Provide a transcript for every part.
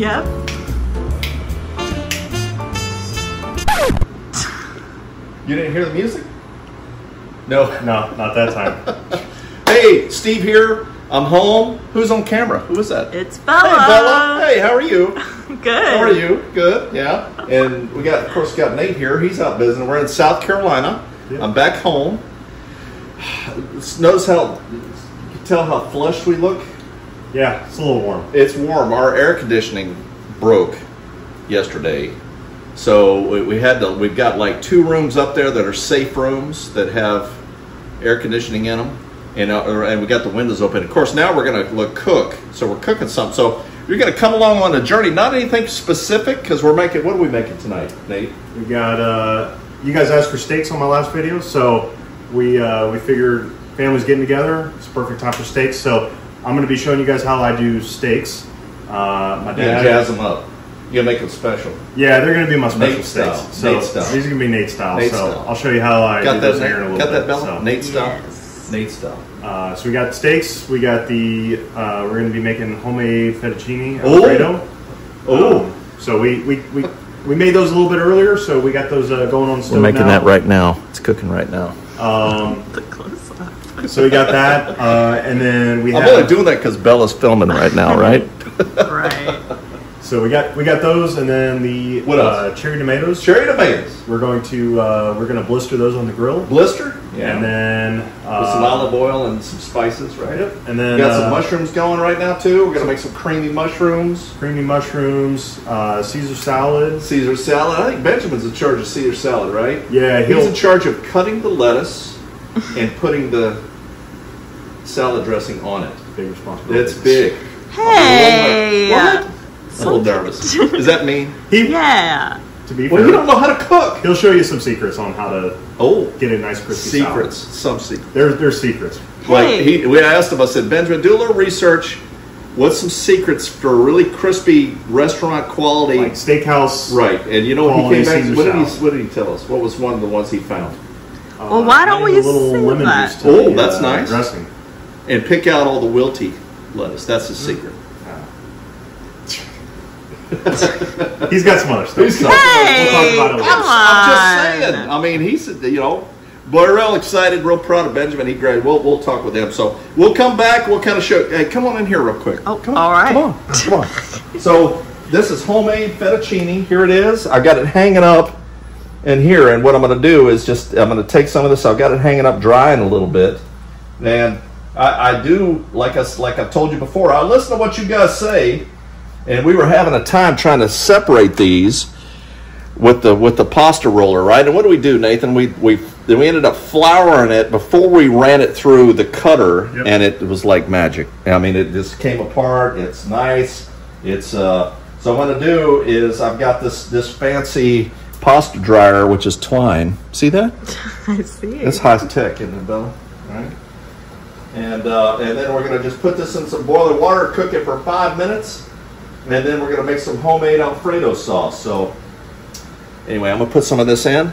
Yep. You didn't hear the music? No. No, not that time. Hey, Steve here. I'm home. Who's on camera? Who is that? It's Bella. Hey, Bella. Hey, how are you? Good. How are you? Good, yeah. And we got, of course, got Nate here. He's out visiting. We're in South Carolina. Yeah. I'm back home. Notice how, you can tell how flushed we look? Yeah, it's a little warm. It's warm. Our air conditioning broke yesterday. So we've got like 2 rooms up there that are safe rooms that have air conditioning in them. And we got the windows open. Of course, now we're going to cook. So we're cooking something. So you're going to come along on a journey. Not anything specific, because we're making, what are we making tonight, Nate? We got, you guys asked for steaks on my last video. So we figured families getting together. It's a perfect time for steaks. So I'm going to be showing you guys how I do steaks. My dad jazz them up. You're going to make them special. Yeah, they're going to be my special Nate steaks. Style. So Nate style. These are going to be Nate style. Nate so style. I'll show you how I do those here in a little bit. Got that, Bella? So. Nate style. Yes. Nate style. So we got steaks. We got the. We're going to be making homemade fettuccine Alfredo. Oh. So we made those a little bit earlier. So we got those going on the stove. We're making now. that right now. It's cooking right now. The close up. So we got that, and then we. I'm only doing that because Bella's filming right now, right? Right. So we got those, and then the what else? Cherry tomatoes. Cherry tomatoes. We're going to blister those on the grill. Blister? Yeah. And then with some olive oil and some spices, right? Yep. And then we got some mushrooms going right now too. We're gonna make some creamy mushrooms. Caesar salad. Caesar salad. I think Benjamin's in charge of Caesar salad, right? Yeah, he's in charge of cutting the lettuce and putting the salad dressing on it. Big responsibility. It's big. Hey. What? I'm a little nervous. Is that mean? Yeah. To be fair, well, you don't know how to cook. He'll show you some secrets on how to get a nice crispy secrets. salad. Some secrets. There's secrets. Hey. Like we asked him. I said, Benjamin, do a little research. What's some secrets for really crispy restaurant quality, like steakhouse? Right. And you know, he came back. What did he tell us? What was one of the ones he found? Well, why don't we a little say lemon that? juice to that's nice. Dressing. And pick out all the wilty lettuce. That's his secret. He's got some other stuff. Hey, we'll talk about it later. I'm just saying. I mean, he's, we're real excited, real proud of Benjamin. He's great. We'll talk with him. So we'll come back. We'll kind of show. Hey, come on in here real quick. Oh, come on. all right. Come on. So this is homemade fettuccine. Here it is. I got it hanging up in here. And what I'm going to do is I'm going to take some of this. I've got it hanging up drying a little bit. And I do, like I've told you before, I listen to what you guys say. And we were having a time trying to separate these with the pasta roller, right? And what do, Nathan? We ended up flouring it before we ran it through the cutter, and it was like magic. I mean, it just came apart. It's nice. It's so what I'm going to do is I've got this fancy pasta dryer, which is twine. See that? I see. It's high tech, isn't it, Bella? All right. And then we're going to just put this in some boiling water, cook it for 5 minutes. And then we're going to make some homemade Alfredo sauce. So anyway, I'm going to put some of this in,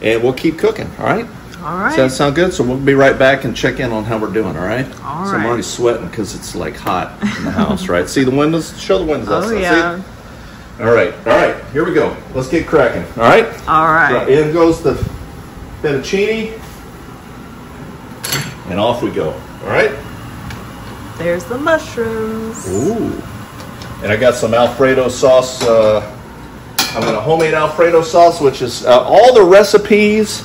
and we'll keep cooking, all right? All right. Does that sound good? So we'll be right back and check in on how we're doing, all right? All so right. I'm already sweating because it's like hot in the house, right? See the windows? Show the windows outside. Oh, yeah. See? All right, here we go. Let's get cracking, all right? All right. So in goes the fettuccine, and off we go, all right? There's the mushrooms. Ooh. And I got some Alfredo sauce. I'm going to homemade Alfredo sauce, which is all the recipes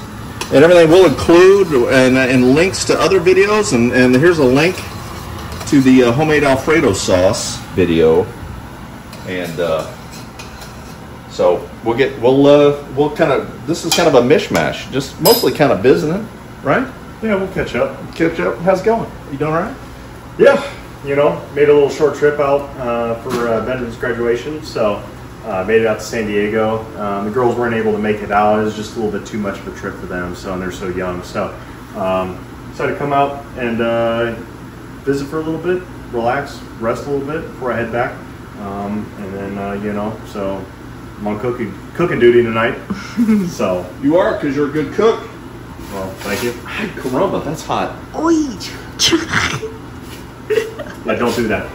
and everything we'll include and links to other videos. And here's a link to the homemade Alfredo sauce video. And so we'll kind of, this is kind of a mishmash, just mostly kind of visiting, right? Yeah, we'll catch up. How's it going? You doing all right? Yeah. Made a little short trip out for Benjamin's graduation, so made it out to San Diego. The girls weren't able to make it out. It was just a little bit too much of a trip for them, and they're so young. So decided to come out and visit for a little bit, relax, rest a little bit before I head back. And then, so I'm on cooking duty tonight. So You are, because you're a good cook. Well, thank you. Ay, caramba, that's hot. Oi. Yeah, don't do that.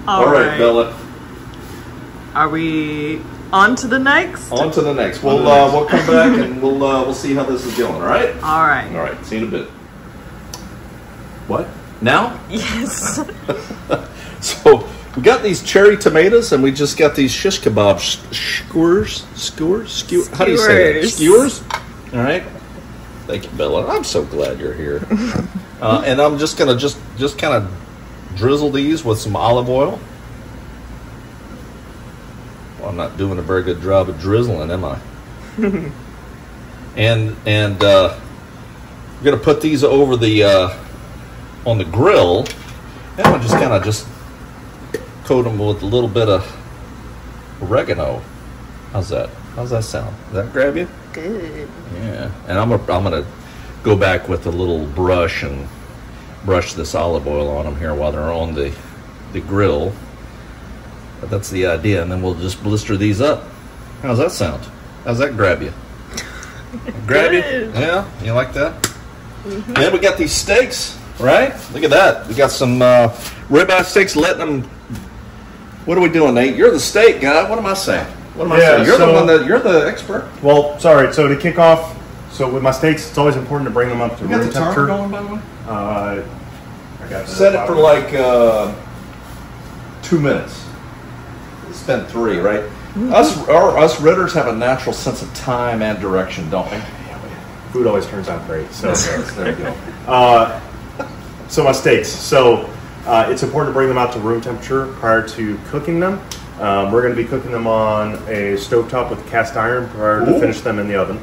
All right, Bella. Are we on to the next? On to the next. We'll come back and we'll see how this is going. All right. All right. All right. See you in a bit. What? Now? Yes. So we got these cherry tomatoes, and we just got these shish kebab skewers. How do you say that? Skewers. All right. Thank you, Bella. I'm so glad you're here. And I'm just gonna just kind of drizzle these with some olive oil. Well, I'm not doing a very good job of drizzling, am I? and we're gonna put these over the on the grill, and I'll just kind of coat them with a little bit of oregano. How's that? How's that sound? Does that grab you? Good. Yeah. And I'm gonna go back with a little brush and brush this olive oil on them here while they're on the grill. But that's the idea, and then we'll just blister these up. How's that sound? How's that grab you? Grab you? Yeah. You like that? Mm-hmm. Then we got these steaks. Right? Look at that. We got some ribeye steaks, letting them... What are we doing, Nate? You're the steak guy. What am I saying? What am I saying? You're the one you're the expert. Well, sorry. So to kick off, so with my steaks, it's always important to bring them up to room temperature. Going, by the way? I got set it for like 2 minutes. It's been 3, right? Mm-hmm. Us Ritters have a natural sense of time and direction, don't we? Food always turns out great. So there you go. So my steaks. So it's important to bring them out to room temperature prior to cooking them. We're going to be cooking them on a stovetop with cast iron prior to finish them in the oven.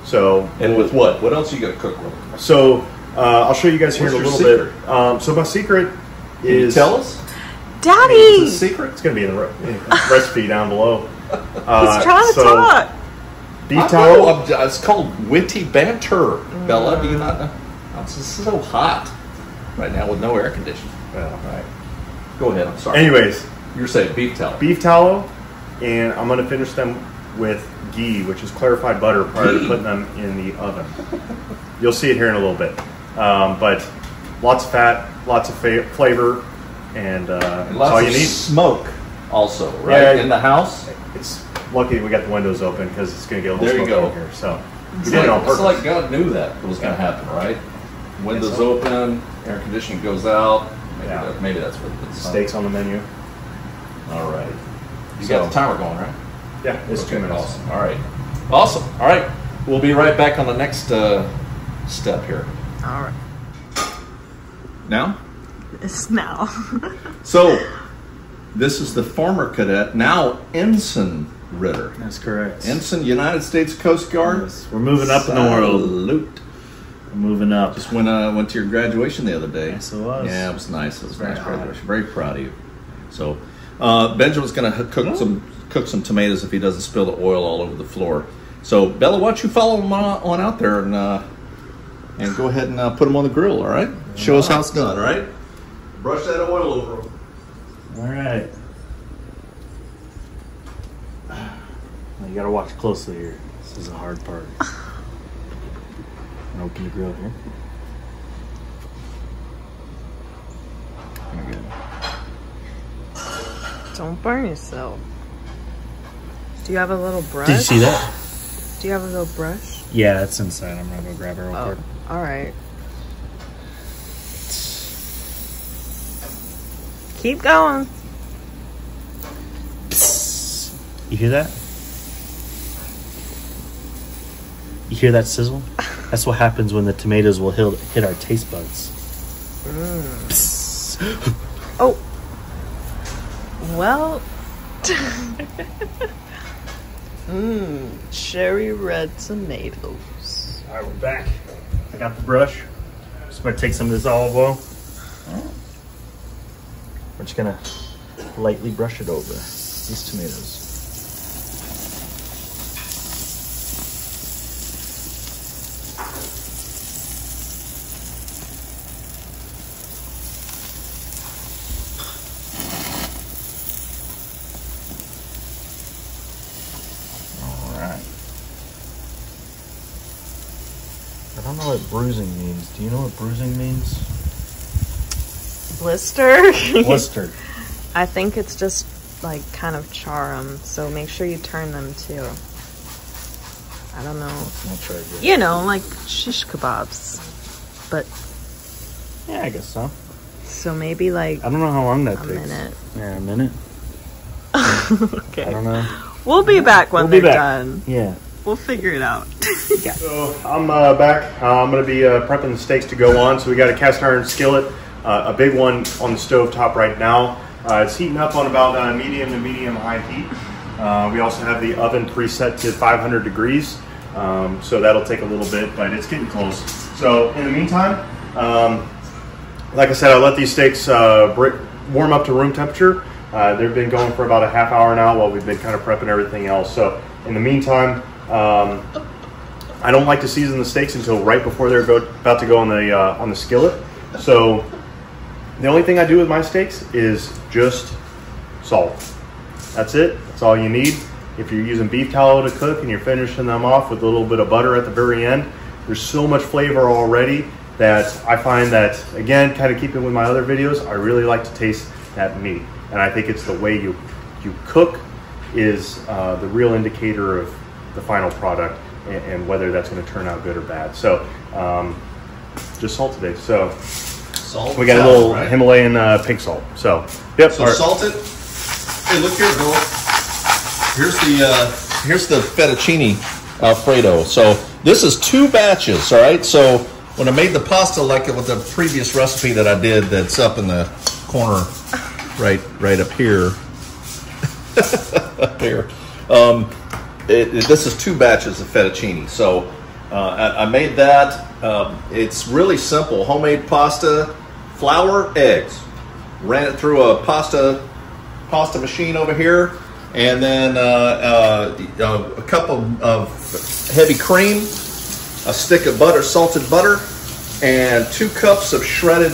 So and with what? What else are you going to cook with? So I'll show you guys here in a little bit. So my secret is... Can you tell us? Daddy! It's a secret. It's going to be in the recipe down below. He's trying to talk. Beef tallow. It's called witty banter, Bella. Do you not know? It's so hot right now with no air conditioning. Well, all right. Go ahead. I'm sorry. Anyways, you're saying beef tallow. Beef tallow, and I'm going to finish them with ghee, which is clarified butter, prior to putting them in the oven. You'll see it here in a little bit. But lots of fat, lots of flavor, and that's all you need. Smoke, also, right? Yeah, in the house. It's lucky we got the windows open because it's going to get a little smoky in here. So it's like God knew that it was going to happen, right? Windows open, air conditioning goes out. Maybe that's what it is. Steaks on the menu. All right. You got the timer going, right? Yeah, it's 2 minutes. Awesome. All right. Awesome. All right. We'll be right back on the next step here. All right. Now? It's now. So, this is the former cadet, now Ensign Ritter. That's correct. Ensign, United States Coast Guard. Yes. We're moving up in the world. Salute. Moving up. Just went to your graduation the other day. Yes, it was. Yeah, it was nice. It was a nice graduation. Very proud of you. So, Benjamin's going to cook some tomatoes if he doesn't spill the oil all over the floor. So, Bella, why don't you follow him on out there and go ahead and put them on the grill, all right? Show us how it's done, all right? Brush that oil over them. All right. You got to watch closely here. This is a hard part. Open the grill here. Very good. Don't burn yourself. Do you have a little brush? Did you see that? Do you have a little brush? Yeah, it's inside. I'm gonna go grab it real quick. All right. Keep going. You hear that? You hear that sizzle? That's what happens when the tomatoes will hit our taste buds. Oh. Well. Cherry red tomatoes. All right, we're back. I got the brush. Just going to take some of this olive oil. We're just going to lightly brush it over these tomatoes. I don't know what bruising means. Do you know what bruising means? Blister? Blister. I think it's just like kind of char them. So make sure you turn them too. I don't know. I'll try again. You know, like shish kebabs. But yeah, I guess so. So maybe like I don't know how long that takes. Minute. Yeah, a minute. Okay. I don't know. We'll be back when they're done. Yeah. We'll figure it out. Yeah. So I'm back. I'm going to be prepping the steaks to go on. So we got a cast iron skillet, a big one on the stove top right now. It's heating up on about medium to medium high heat. We also have the oven preset to 500 degrees. So that'll take a little bit, but it's getting close. So in the meantime, like I said, I let these steaks warm up to room temperature. They've been going for about a half hour now while we've been kind of prepping everything else. So in the meantime, I don't like to season the steaks until right before they're about to go on the skillet. So the only thing I do with my steaks is just salt. That's it. That's all you need. If you're using beef tallow to cook and you're finishing them off with a little bit of butter at the very end, there's so much flavor already that I find that, again, kind of keeping with my other videos, I really like to taste that meat. And I think it's the way you cook is the real indicator of the final product and whether that's going to turn out good or bad. So just salt today. So Salt. we got a little Himalayan pink salt. So yep. So salt it. Hey, look here, Bill. Here's the fettuccine Alfredo. So this is 2 batches. All right. So when I made the pasta, like with the previous recipe that I did, that's up in the corner, right up here. Up here. This is 2 batches of fettuccine. So I made that. It's really simple. Homemade pasta, flour, eggs. Ran it through a pasta machine over here, and then a cup of heavy cream, a stick of butter, salted butter, and 2 cups of shredded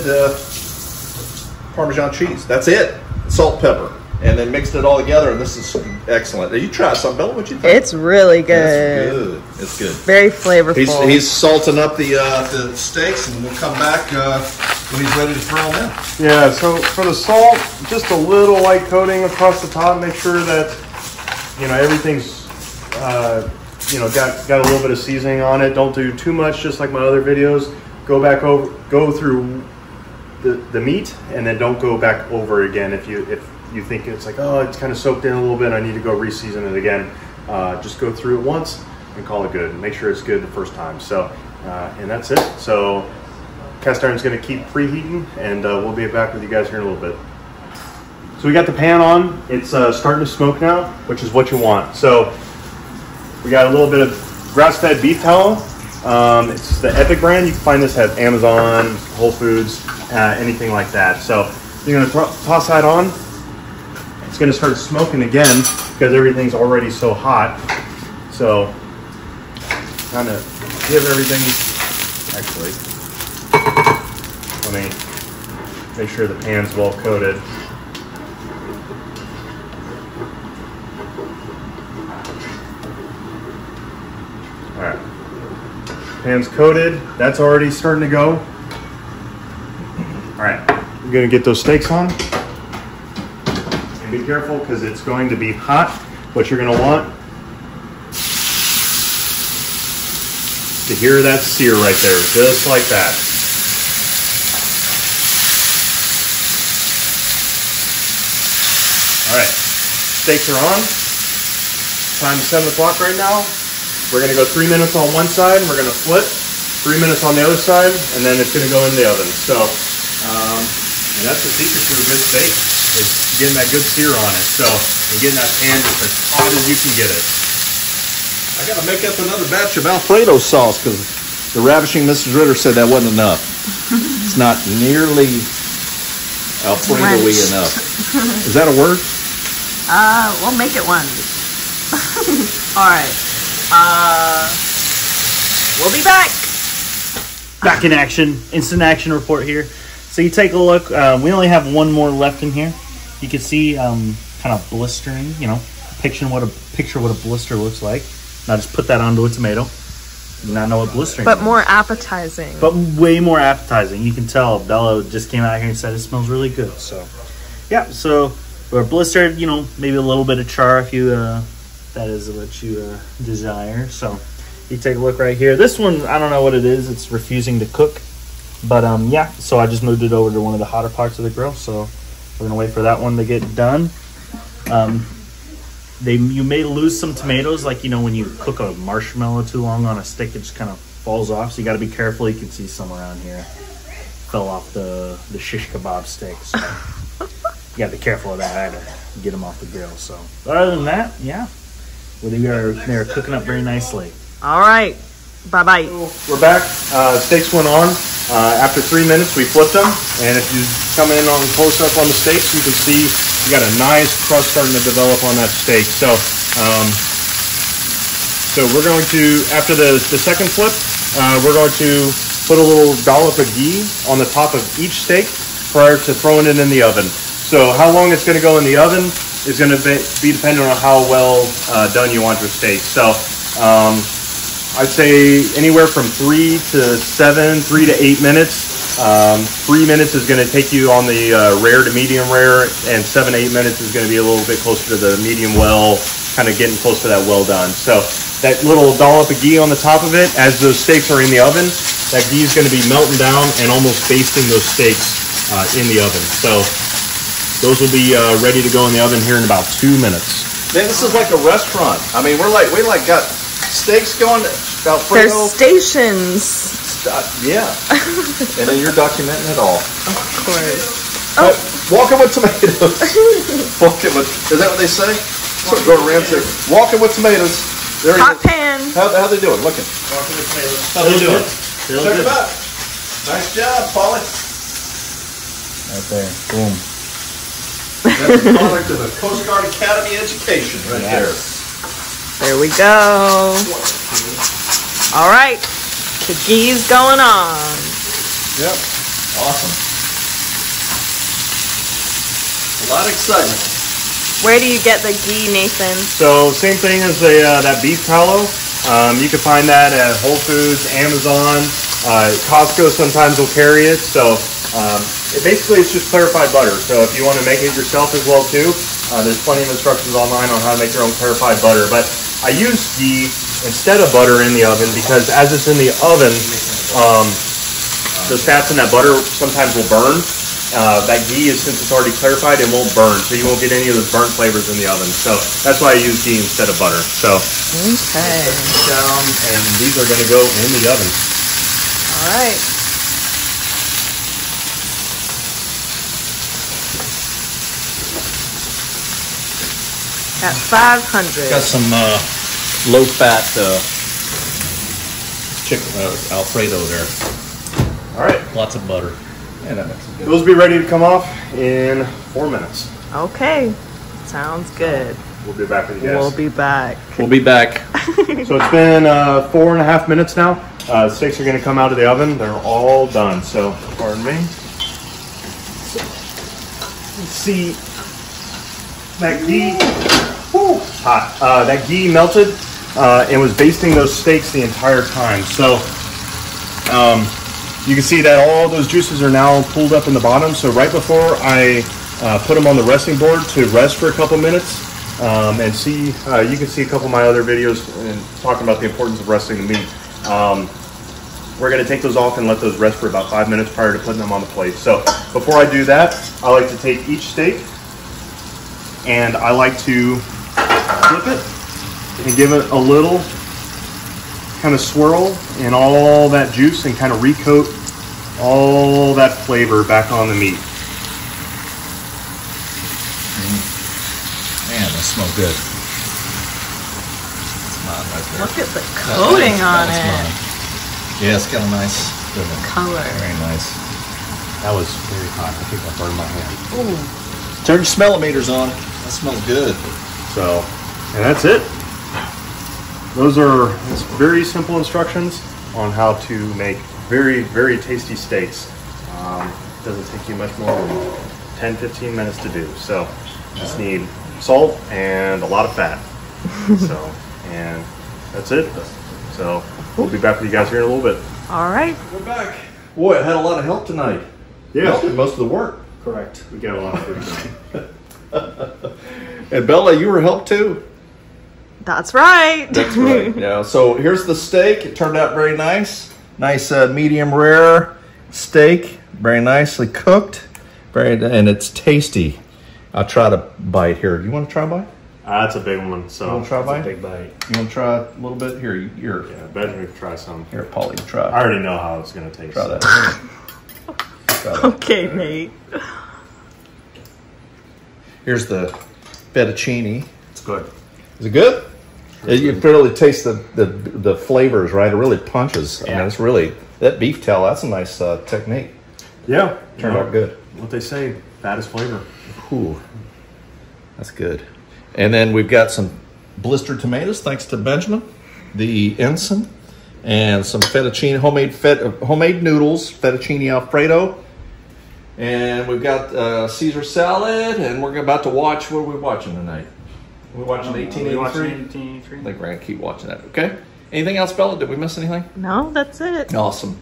Parmesan cheese. That's it. Salt, pepper. And then mixed it all together, and this is excellent. You try some, Bella. What you think? It's really good. It's good. It's good. Very flavorful. He's salting up the steaks, and we'll come back when he's ready to throw them in. Yeah, so for the salt, just a little light coating across the top. Make sure that everything's got a little bit of seasoning on it. Don't do too much, just like my other videos. Go through the meat, and then don't go back over again if you think it's like, oh, it's kind of soaked in a little bit, I need to go re-season it again. Just go through it once and call it good. Make sure it's good the first time. So, and that's it. So cast iron's going to keep preheating, and we'll be back with you guys here in a little bit. So we got the pan on. It's starting to smoke now, which is what you want. So we got a little bit of grass-fed beef tallow. It's the Epic brand. You can find this at Amazon, Whole Foods, anything like that. So you're going to toss that on. It's going to start smoking again because everything's already so hot. So kind of give everything, actually, let me make sure the pan's well coated. All right, pan's coated. That's already starting to go. All right, I'm going to get those steaks on. Be careful because it's going to be hot. What you're going to want to hear that sear right there, just like that. All right, steaks are on. Time is 7 o'clock right now. We're going to go 3 minutes on one side, and we're going to flip 3 minutes on the other side, and then it's going to go in the oven. So, and that's the secret to a good steak. Is getting that good sear on it, so and getting that pan just as hot as you can get it. I got to make up another batch of Alfredo sauce because the ravishing Mrs. Ritter said that wasn't enough. It's not nearly Alfredo-y enough. Is that a word? We'll make it one. All right. We'll be back. Back in action, instant action report here. So you take a look. We only have one more left in here. You can see kind of blistering. Picture what a blister looks like. Now just put that onto a tomato. You do not know what blistering is. But more appetizing. But way more appetizing. You can tell Bella just came out here and said it smells really good. So yeah. So or blistered, you know, maybe a little bit of char if you that is what you desire. So you take a look right here. This one, I don't know what it is. It's refusing to cook, but yeah. So I just moved it over to one of the hotter parts of the grill. So we're gonna wait for that one to get done. You may lose some tomatoes, like, you know, when you cook a marshmallow too long on a stick, it just kind of falls off. So you got to be careful. You can see some around here fell off the shish kebab stick. So you got to be careful of that. I had to get them off the grill. So other than that, yeah, they're cooking up very nicely. All right, bye bye. We're back. Steaks went on. After 3 minutes, we flipped them, and if you come in on close up on the steaks, you can see you got a nice crust starting to develop on that steak. So, so we're going to, after the second flip, we're going to put a little dollop of ghee on the top of each steak prior to throwing it in the oven. So how long it's going to go in the oven is going to be dependent on how well done you want your steak. So I'd say anywhere from 3 to 7, 3 to 8 minutes. 3 minutes is going to take you on the rare to medium rare, and 7 to 8 minutes is going to be a little bit closer to the medium well, kind of getting close to that well done. So that little dollop of ghee on the top of it, as those steaks are in the oven, that ghee is going to be melting down and almost basting those steaks in the oven. So those will be ready to go in the oven here in about 2 minutes. Man, this is like a restaurant. I mean, we got steaks going. There's stations. Yeah. And then you're documenting it all. Of course. Oh, walking with tomatoes. Walking with, is that what they say? That's what Gordon Ramsay said. Walking with tomatoes. There Hot pan. How they doing? Looking. Walking with tomatoes. How they doing? Check them out. Nice job, Polly. Right there. Boom. That's the product of the Coast Guard Academy education right there. There we go. All right. The ghee's going on. Yep. Awesome. A lot of excitement. Where do you get the ghee, Nathan? So same thing as that beef tallow. You can find that at Whole Foods, Amazon, Costco sometimes will carry it. So basically it's just clarified butter. So if you want to make it yourself as well too, there's plenty of instructions online on how to make your own clarified butter. But I use ghee instead of butter in the oven because as it's in the oven, those fats in that butter sometimes will burn. That ghee, since it's already clarified, it won't burn, so you won't get any of those burnt flavors in the oven. So that's why I use ghee instead of butter. So okay, down, and these are going to go in the oven. All right. At 500. Got some low-fat chicken Alfredo there. All right. Lots of butter. Yeah, that makes it good. Those will be ready to come off in 4 minutes. Okay. Sounds good. We'll be back with you guys. We'll be back. We'll be back. So it's been 4.5 minutes now. The steaks are going to come out of the oven. They're all done. So, pardon me. Let's see. That ghee, hot. That ghee melted and was basting those steaks the entire time. So you can see that all those juices are now pulled up in the bottom. So right before I put them on the resting board to rest for a couple minutes, and see, you can see a couple of my other videos talking about the importance of resting the meat. We're going to take those off and let those rest for about 5 minutes prior to putting them on the plate. So before I do that, I like to take each steak and I like to flip it and give it a little kind of swirl in all that juice and kind of recoat all that flavor back on the meat. Man, that smells good. Look at the coating on it. Yeah, it's got a nice color. Very nice. That was very hot. I think I burned my hand. Ooh. Turn your smellometers on. That smells good. So, and that's it. It's very simple instructions on how to make very, very tasty steaks. Doesn't take you much more than 10-15 minutes to do. So, just need salt and a lot of fat. So, and that's it. So, we'll be back with you guys here in a little bit. All right. We're back. Boy, I had a lot of help tonight. Yeah. Most of the work. Correct. We got a lot of food. And Bella, you were helped too. That's right. That's right. Yeah. So here's the steak. It turned out very nice. Nice medium rare steak. Very nicely cooked. And it's tasty. I'll try to bite here. Do you want to try a bite? That's a big one. So you want to try a bite? A big bite. You want to try a little bit? Here, here. Yeah, Benjamin can try some. Here, Paulie, try. I already know how it's going to taste. Try that. Try that. Okay, Nate. Here's the fettuccine. It's good. Is it good? You can really taste the flavors, right? It really punches. Yeah. I mean, it's really, that beef tallow, that's a nice technique. Yeah. Turned out good. What they say, fat is flavor. Ooh, that's good. And then we've got some blistered tomatoes, thanks to Benjamin, the ensign, and some fettuccine, homemade noodles, fettuccine Alfredo. And we've got Caesar salad, and we're about to watch, what are we watching tonight? We're watching 1883? I think we're going to keep watching that, okay? Anything else, Bella? Did we miss anything? No, that's it. Awesome.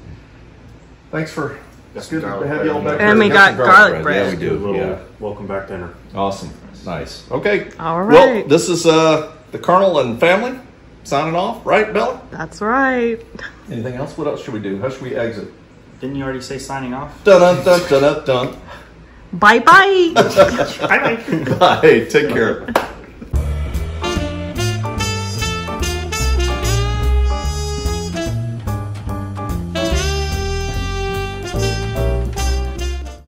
Thanks for... Got Good some to have you all back. And we got garlic bread. Yeah, we do. Yeah. Welcome back dinner. Awesome. Nice. Okay. All right. Well, this is the Colonel and family signing off, right, Bella? That's right. Anything else? What else should we do? How should we exit? Didn't you already say signing off? Dun dun dun dun dun. Bye-bye. Bye. Bye. Take care.